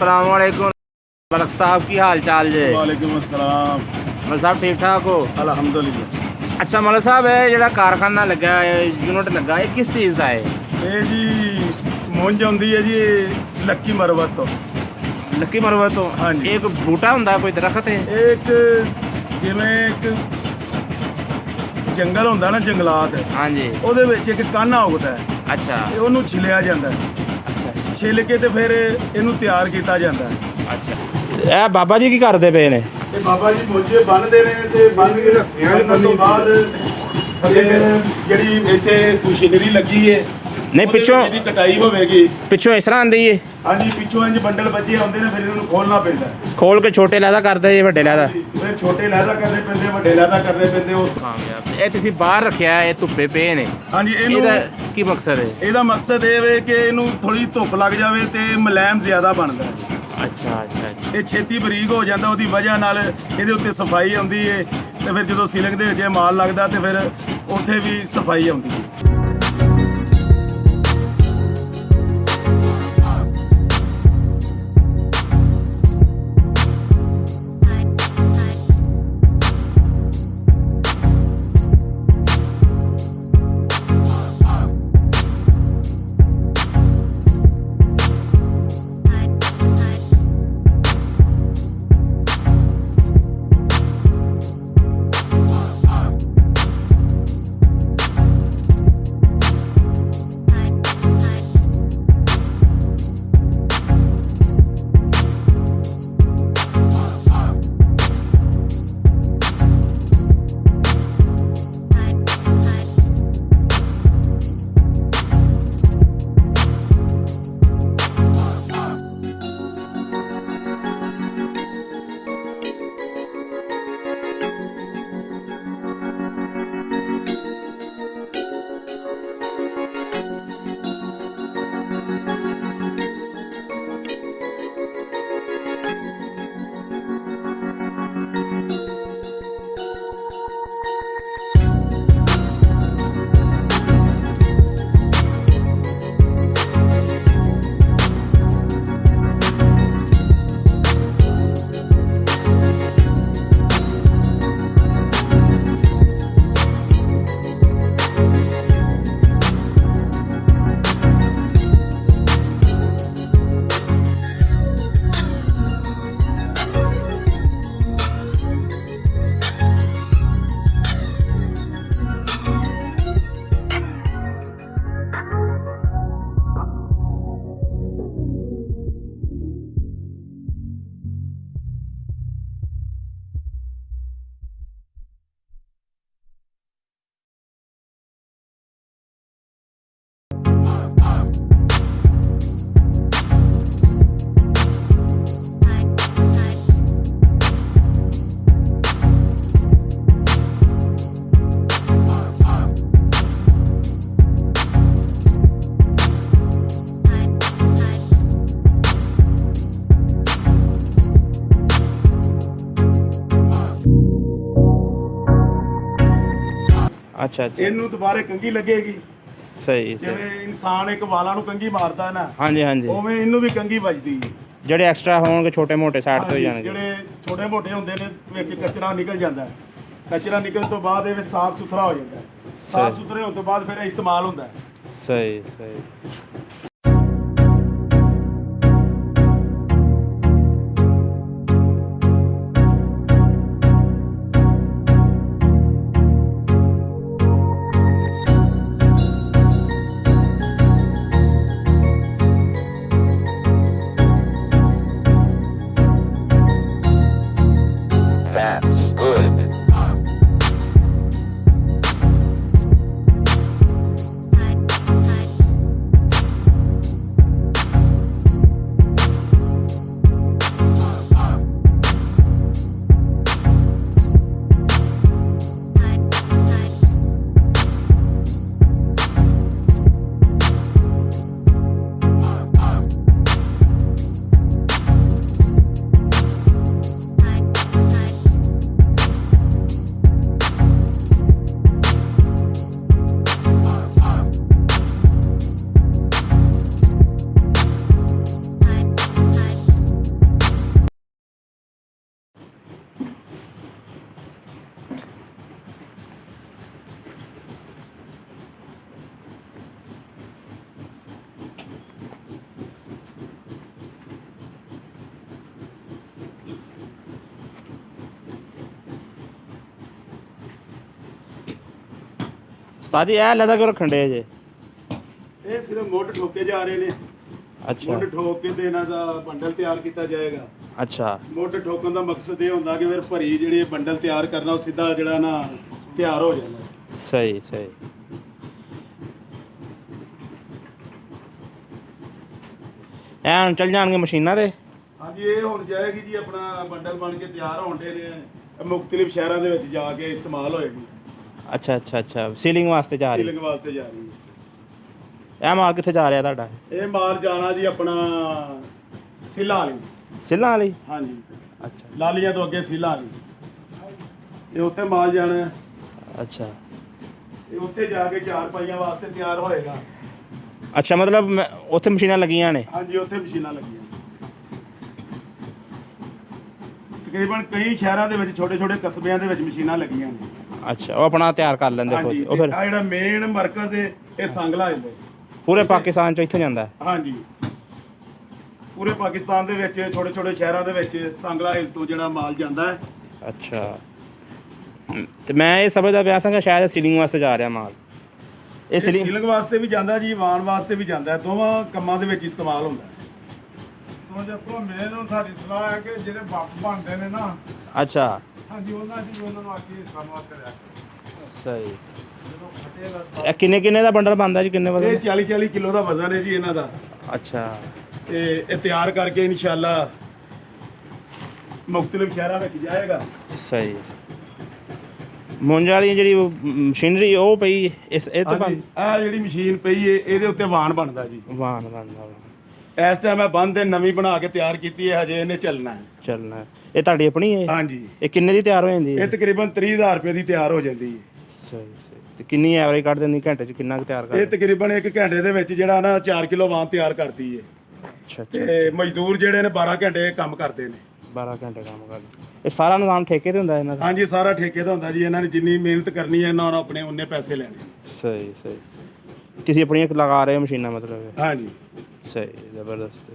अस्सलाम वालेकुम मलक साहब, की हाल चाल जे? वालेकुम अस्सलाम। मलक साहब ठीक ठाक हो? अल्हम्दुलिल्लाह। अच्छा मलक साहब, है ਜਿਹੜਾ कारखाना ਲੱਗਾ ਹੈ, यूनिट ਲੱਗਾ ਹੈ, किस चीज़ ਦਾ है? ਇਹ ਜੀ ਮੁੰਜ ਆਉਂਦੀ ਹੈ ਜੀ ਲੱਕੀ ਮਰਵਤ ਤੋਂ। ਲੱਕੀ ਮਰਵਤ ਤੋਂ? ਹਾਂਜੀ। ਇੱਕ ਬੂਟਾ ਹੁੰਦਾ, ਕੋਈ ਦਰਖਤ ਹੈ? ਇੱਕ ਜਿਵੇਂ ਇੱਕ ਜੰਗਲ ਹੁੰਦਾ ਨਾ, ਜੰਗਲਾਤ, ਹਾਂਜੀ, ਉਹਦੇ ਵਿੱਚ ਇੱਕ ਕਾਨਾ ਉਗਦਾ ਹੈ। ਅੱਛਾ ਤੇ ਉਹਨੂੰ ਛਿਲਿਆ ਜਾਂਦਾ ਹੈ। ਅੱਛਾ ਛਿਲ ਕੇ ਤੇ ਫਿਰ ਇਹਨੂੰ ਤਿਆਰ ਕੀਤਾ ਜਾਂਦਾ ਹੈ। ਅੱਛਾ। ਇਹ ਬਾਬਾ ਜੀ ਕੀ ਕਰਦੇ ਪਏ ਨੇ? ਤੇ ਬਾਬਾ ਜੀ ਮੋਝੇ ਬੰਨ੍ਹਦੇ ਨੇ ਤੇ ਬੰਨ੍ਹ ਕੇ ਰੱਖਣ ਤੋਂ ਬਾਅਦ ਜਿਹੜੀ ਇੱਥੇ ਮਸ਼ੀਨਰੀ ਲੱਗੀ ਹੈ, ਨਹੀਂ ਪਿੱਛੋਂ ਇਹਦੀ ਕਟਾਈ ਹੋਵੇਗੀ। ਪਿੱਛੋਂ ਇਸ ਤਰ੍ਹਾਂ ਆਉਂਦੀ ਹੈ? ਹਾਂਜੀ, ਪਿੱਛੋਂ ਇੰਜ ਬੰਡਲ ਬੱਜੇ ਆਉਂਦੇ ਨੇ, ਫਿਰ ਇਹਨੂੰ ਖੋਲਣਾ ਪੈਂਦਾ। ਖੋਲ ਕੇ ਛੋਟੇ ਲਹਿਦਾ ਕਰਦੇ ਜੇ ਵੱਡੇ ਲਹਿਦਾ? ਫਿਰ ਛੋਟੇ ਲਹਿਦਾ ਕਰਨੇ ਪੈਂਦੇ, ਵੱਡੇ ਲਹਿਦਾ ਕਰਨੇ ਪੈਂਦੇ। ਉਹ ਕਾਮਯਾਬ। ਇਹ ਤੁਸੀਂ ਬਾਹਰ ਰੱਖਿਆ, ਇਹ ਧੁੱਪੇ ਪਏ ਨੇ? ਹਾਂਜੀ। ਇਹਦਾ ਕੀ ਮਕਸਦ ਹੈ? ਇਹਦਾ ਮਕਸਦ ਇਹ ਵੇ ਕਿ ਇਹਨੂੰ ਥੋੜੀ ਧੁੱਪ ਲੱਗ ਜਾਵੇ ਤੇ ਮੁਲਾਇਮ ਜ਼ਿਆਦਾ ਬਣਦਾ ਹੈ। ਅੱਛਾ ਅੱਛਾ ਅੱਛਾ। ਇਹ ਛੇਤੀ ਬਰੀਕ ਹੋ ਜਾਂਦਾ, ਉਹਦੀ ਵਜ੍ਹਾ ਨਾਲ ਇਹਦੇ ਉੱਤੇ ਸਫਾਈ ਆਉਂਦੀ ਹੈ। ਤੇ ਫਿਰ ਜਦੋਂ ਸਿਲਕ ਦੇ ਵਿੱਚ ਮਾਲ ਲੱਗਦਾ ਤੇ ਫਿਰ ਉੱਥੇ ਵੀ ਸਫਾਈ ਆਉਂਦੀ ਹੈ। ਅੱਛਾ ਅੱਛਾ। ਇਹਨੂੰ ਦੁਬਾਰੇ ਕੰਘੀ ਲੱਗੇਗੀ। ਸਹੀ। ਜਿਵੇਂ ਇਨਸਾਨ ਇੱਕ ਵਾਲਾਂ ਨੂੰ ਕੰਘੀ ਮਾਰਦਾ ਨਾ, ਹਾਂਜੀ ਹਾਂਜੀ, ਉਵੇਂ ਇਹਨੂੰ ਵੀ ਕੰਘੀ ਵੱਜਦੀ ਹੈ। ਜਿਹੜੇ ਐਕਸਟਰਾ ਹੋਣਗੇ ਛੋਟੇ ਮੋਟੇ ਸਾਈਡ ਤੋਂ ਹੀ ਜਾਣਗੇ। ਜਿਹੜੇ ਛੋਟੇ ਮੋਟੇ ਹੁੰਦੇ ਨੇ, ਵਿੱਚ ਕਚਰਾ ਨਿਕਲ ਜਾਂਦਾ ਹੈ। ਕਚਰਾ ਨਿਕਲਣ ਤੋਂ ਬਾਅਦ ਇਹ ਸਾਫ਼ ਸੁਥਰਾ ਹੋ ਜਾਂਦਾ ਹੈ। ਸਾਫ਼ ਸੁਥਰੇ ਹੋਣ ਤੋਂ ਬਾਅਦ ਫਿਰ ਇਸਤੇਮਾਲ ਹੁੰਦਾ ਹੈ। ਸਹੀ ਸਹੀ। ਉਸਤਾਦ ਜੀ ਇਹ ਲੈਦਾ ਕਿਉਂ ਰੱਖਣ ਡੇ ਜੇ? ਇਹ ਸਿਰਫ ਮੁੱਢ ਠੋਕੇ ਜਾ ਰਹੇ ਨੇ। ਅੱਛਾ ਮੁੱਢ ਠੋਕ ਕੇ ਤੇ ਇਹਨਾਂ ਦਾ ਬੰਡਲ ਤਿਆਰ ਕੀਤਾ ਜਾਏਗਾ। ਅੱਛਾ ਮੁੱਢ ਠੋਕਣ ਦਾ ਮਕਸਦ ਇਹ ਹੁੰਦਾ ਕਿ ਫਿਰ ਭਰੀ ਜਿਹੜੀ ਬੰਡਲ ਤਿਆਰ ਕਰਨਾ ਉਹ ਸਿੱਧਾ ਜਿਹੜਾ ਨਾ ਤਿਆਰ ਹੋ ਜਾਂਦਾ। ਸਹੀ ਸਹੀ। ਐ ਹੁਣ ਚੱਲ ਜਾਣਗੇ ਮਸ਼ੀਨਾਂ ਤੇ? ਹਾਂਜੀ ਇਹ ਹੁਣ ਜਾਏਗੀ ਜੀ ਆਪਣਾ ਬੰਡਲ ਬਣ ਕੇ ਤਿਆਰ ਹੋਣ ਦੇ ਨੇ ਮੁਖਤਲਿਫ ਸ਼ਹਿਰਾਂ ਦੇ ਵਿੱਚ ਜਾ ਕੇ ਇਸਤੇਮਾਲ ਹੋਏਗੀ। ਅੱਛਾ ਅੱਛਾ ਅੱਛਾ ਸੀਲਿੰਗ ਵਾਸਤੇ ਜਾ ਰਹੀ? ਸੀਲਿੰਗ ਵਾਸਤੇ ਜਾ ਰਹੀ ਹੈ। ਇਹ ਮਾਲ ਕਿੱਥੇ ਜਾ ਰਿਹਾ ਤੁਹਾਡਾ? ਇਹ ਮਾਲ ਜਾਣਾ ਜੀ ਆਪਣਾ ਸਿੱਲਾ ਵਾਲੀ। ਸਿੱਲਾਂ ਵਾਲੀ? ਹਾਂਜੀ ਅੱਛਾ ਲਾਲੀਆਂ ਤੋਂ ਅੱਗੇ ਸਿੱਲਾ ਵਾਲੀ ਇਹ ਉੱਥੇ ਮਾਲ ਜਾਣਾ ਹੈ। ਅੱਛਾ ਇਹ ਉੱਥੇ ਜਾ ਕੇ 4 ਪਾਈਆਂ ਵਾਸਤੇ ਤਿਆਰ ਹੋਏਗਾ। ਅੱਛਾ ਮਤਲਬ ਉੱਥੇ ਮਸ਼ੀਨਾਂ ਲੱਗੀਆਂ ਨੇ? ਹਾਂਜੀ ਉੱਥੇ ਮਸ਼ੀਨਾਂ ਲੱਗੀਆਂ ਤਕਰੀਬਨ ਕਈ ਸ਼ਹਿਰਾਂ ਦੇ ਵਿੱਚ ਛੋਟੇ ਛੋਟੇ ਕਸਬਿਆਂ ਦੇ ਵਿੱਚ ਮਸ਼ੀਨਾਂ ਲੱਗੀਆਂ ਨੇ। ਅੱਛਾ ਉਹ ਆਪਣਾ ਤਿਆਰ ਕਰ ਲੈਂਦੇ ਹਾਂਜੀ ਉਹ ਫਿਰ? ਆ ਜਿਹੜਾ ਮੇਨ ਮਰਕਜ਼ ਹੈ ਇਹ ਸੰਗਲਾ ਹੈ। ਪੂਰੇ ਪਾਕਿਸਤਾਨ ਚ ਇੱਥੋਂ ਜਾਂਦਾ? ਹਾਂਜੀ ਪੂਰੇ ਪਾਕਿਸਤਾਨ ਦੇ ਵਿੱਚ ਛੋਟੇ ਛੋਟੇ ਸ਼ਹਿਰਾਂ ਦੇ ਵਿੱਚ ਸੰਗਲਾ ਹਿੱਲ ਤੋਂ ਜਿਹੜਾ ਮਾਲ ਜਾਂਦਾ ਹੈ। ਅੱਛਾ ਤੇ ਮੈਂ ਇਹ ਸਮਝਦਾ ਪਿਆ ਸਾਂ ਕਿ ਸ਼ਾਇਦ ਸੀਲਿੰਗ ਵਾਸਤੇ ਜਾ ਰਿਹਾ ਮਾਲ। ਇਹ ਸੀਲਿੰਗ ਵਾਸਤੇ ਵੀ ਜਾਂਦਾ ਜੀ, ਵਾਣ ਵਾਸਤੇ ਵੀ ਜਾਂਦਾ, ਦੋਵਾਂ ਕੰਮਾਂ ਦੇ ਵਿੱਚ ਇਸਤੇਮਾਲ ਹੁੰਦਾ ਹੈ। ਦੇਖੋ ਮੈਨੂੰ ਸਾਡੀ ਸਲਾਹ ਹੈ ਕਿ ਜਿਹੜੇ ਬੱਪ ਬਣਦੇ ਨੇ ਨਾ। ਅੱਛਾ ਹਾਂਜੀ ਉਹਨਾਂ ਨੂੰ ਆਖੀ ਸਮਾਂ ਕਰਿਆ ਸਹੀ। ਇਹ ਕਿੰਨੇ ਦਾ ਬੰਡਲ ਬਣਦਾ ਜੀ? ਕਿੰਨੇ ਵਜਨ? ਇਹ 40 ਕਿਲੋ ਦਾ ਵਜ਼ਨ ਹੈ ਜੀ ਇਹਨਾਂ ਦਾ। ਅੱਛਾ ਤੇ ਇਹ ਤਿਆਰ ਕਰਕੇ ਇਨਸ਼ਾਅੱਲਾ ਮੁਖਤਲਿਫ ਸ਼ਹਿਰਾਂ ਵਿੱਚ ਜਾਏਗਾ। ਸਹੀ। ਮੁੰਜ ਵਾਲੀ ਜਿਹੜੀ ਮਸ਼ੀਨਰੀ ਉਹ ਪਈ ਇਸ ਇਹ ਤੋਂ ਬਣ? ਇਹ ਜਿਹੜੀ ਮਸ਼ੀਨ ਪਈ ਹੈ ਇਹਦੇ ਉੱਤੇ ਵਾਣ ਬਣਦਾ ਜੀ। ਵਾਣ ਬਣਦਾ? ਇਸ ਟਾਈਮ ਮੈਂ ਬੰਦ ਤੇ ਨਵੀਂ ਬਣਾ ਕੇ ਤਿਆਰ ਕੀਤੀ ਹੈ, ਹਜੇ ਇਹਨੇ ਚੱਲਣਾ ਹੈ। ਚੱਲਣਾ। ਇਹ ਤੁਹਾਡੀ ਆਪਣੀ ਹੈ? ਹਾਂਜੀ। ਇਹ ਕਿੰਨੇ ਦੀ ਤਿਆਰ ਹੋ ਜਾਂਦੀ ਹੈ? ਇਹ ਤਕਰੀਬਨ 30,000 ਰੁਪਏ ਦੀ ਤਿਆਰ ਹੋ ਜਾਂਦੀ ਹੈ। ਸਹੀ ਸਹੀ। ਤੇ ਕਿੰਨੀ ਐਵਰੇਜ ਕੱਢ ਦਿੰਦੀ ਘੰਟੇ 'ਚ? ਕਿੰਨਾ ਕੁ ਤਿਆਰ ਕਰ? ਇਹ ਤਕਰੀਬਨ 1 ਘੰਟੇ ਦੇ ਵਿੱਚ ਜਿਹੜਾ ਨਾ 4 ਕਿਲੋ ਵਾਣ ਤਿਆਰ ਕਰਦੀ ਹੈ। ਅੱਛਾ ਤੇ ਮਜ਼ਦੂਰ ਜਿਹੜੇ ਨੇ 12 ਘੰਟੇ ਕੰਮ ਕਰਦੇ ਨੇ। 12 ਘੰਟੇ ਕੰਮ ਕਰਦੇ। ਇਹ ਸਾਰਾ ਨਿਜ਼ਾਮ ਠੇਕੇ ਤੇ ਹੁੰਦਾ ਇਹਨਾਂ ਦਾ? ਹਾਂਜੀ ਸਾਰਾ ਠੇਕੇ ਦਾ ਹੁੰਦਾ ਜੀ। ਇਹਨਾਂ ਨੇ ਜਿੰਨੀ ਮਿਹਨਤ ਕਰਨੀ ਹੈ ਇਹਨਾਂ ਨੇ ਆਪਣੇ ਉਹਨੇ ਪੈਸੇ ਲੈਣੇ। ਸਹੀ ਸਹੀ। ਤੁਸੀਂ ਆਪਣੀਆਂ ਲਗਾ ਰਹੇ ਹੋ ਮਸ਼ੀਨਾਂ ਮਤਲਬ? ਹਾਂਜੀ ਸਹੀ ਜ਼ਬਰਦਸਤ।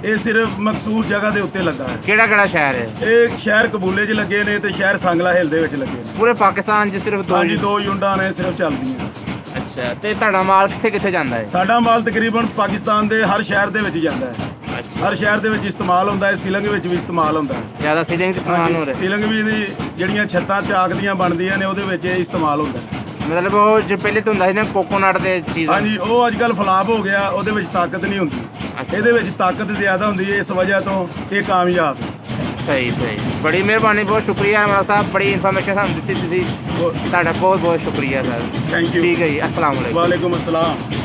ਇਹ ਸਿਰਫ ਮਖਸੂਸ ਜਗ੍ਹਾ ਦੇ ਉੱਤੇ ਲੱਗਾ ਹੈ। ਕਿਹੜਾ ਸ਼ਹਿਰ ਹੈ ਇਹ? ਸ਼ਹਿਰ ਕਬੂਲੇ 'ਚ ਲੱਗੇ ਨੇ ਤੇ ਸ਼ਹਿਰ ਸੰਗਲਾ ਹਿੱਲ ਦੇ ਵਿੱਚ ਲੱਗੇ ਨੇ। ਪੂਰੇ ਪਾਕਿਸਤਾਨ 'ਚ ਸਿਰਫ ਦੋ? ਹਾਂਜੀ 2 ਯੂਨਟਾਂ ਨੇ ਸਿਰਫ ਚੱਲਦੀਆਂ। ਅੱਛਾ ਤੇ ਤੁਹਾਡਾ ਮਾਲ ਕਿੱਥੇ ਜਾਂਦਾ ਹੈ? ਸਾਡਾ ਮਾਲ ਤਕਰੀਬਨ ਪਾਕਿਸਤਾਨ ਦੇ ਹਰ ਸ਼ਹਿਰ ਦੇ ਵਿੱਚ ਜਾਂਦਾ ਹੈ। ਅੱਛਾ ਹਰ ਸ਼ਹਿਰ ਦੇ ਵਿੱਚ ਇਸਤੇਮਾਲ ਹੁੰਦਾ ਹੈ। ਸੀਲਿੰਗ ਵਿੱਚ ਵੀ ਇਸਤੇਮਾਲ ਹੁੰਦਾ ਹੈ। ਜ਼ਿਆਦਾ ਸੀਲਿੰਗ 'ਚ ਸਮਾਨ ਹੋ ਰਿਹਾ? ਸੀਲਿੰਗ ਵੀ ਦੀ ਜਿਹੜੀਆਂ ਛੱਤਾਂ ਚਾਕ ਦੀਆਂ ਬਣਦੀਆਂ ਨੇ ਉਹਦੇ ਵਿੱਚ ਇਹ ਇਸਤੇਮਾਲ ਹੁੰਦਾ ਹੈ। ਮਤਲਬ ਉਹ ਜੋ ਪਹਿਲੇ ਤੋਂ ਹੁੰਦਾ ਸੀ ਨਾ ਕੋਕੋਨਟ ਦੇ ਚੀਜ਼? ਹਾਂਜੀ ਉਹ ਅੱਜ ਕੱਲ੍ਹ ਫਲਾਪ ਹੋ ਗਿਆ, ਉਹਦੇ ਵਿੱਚ ਤਾਕਤ ਨਹੀਂ ਹੁੰਦੀ। ਇਹਦੇ ਵਿੱਚ ਤਾਕਤ ਜ਼ਿਆਦਾ ਹੁੰਦੀ ਹੈ, ਇਸ ਵਜ੍ਹਾ ਤੋਂ ਇਹ ਕਾਮਯਾਬ ਹੈ। ਸਹੀ ਸਹੀ। ਬੜੀ ਮਿਹਰਬਾਨੀ, ਬਹੁਤ ਸ਼ੁਕਰੀਆ ਅਨਵਰ ਸਾਹਿਬ, ਬੜੀ ਇਨਫੋਰਮੇਸ਼ਨ ਸਾਨੂੰ ਦਿੱਤੀ ਤੁਸੀਂ। ਤੁਹਾਡਾ ਬਹੁਤ ਬਹੁਤ ਸ਼ੁਕਰੀਆ ਸਰ। Thank you. ਠੀਕ ਹੈ ਜੀ, ਅਸਲਾਮ ਵਾਲੇਕੁਮ। ਵਾਲੇਕੁਮ ਅਸਲਾਮ।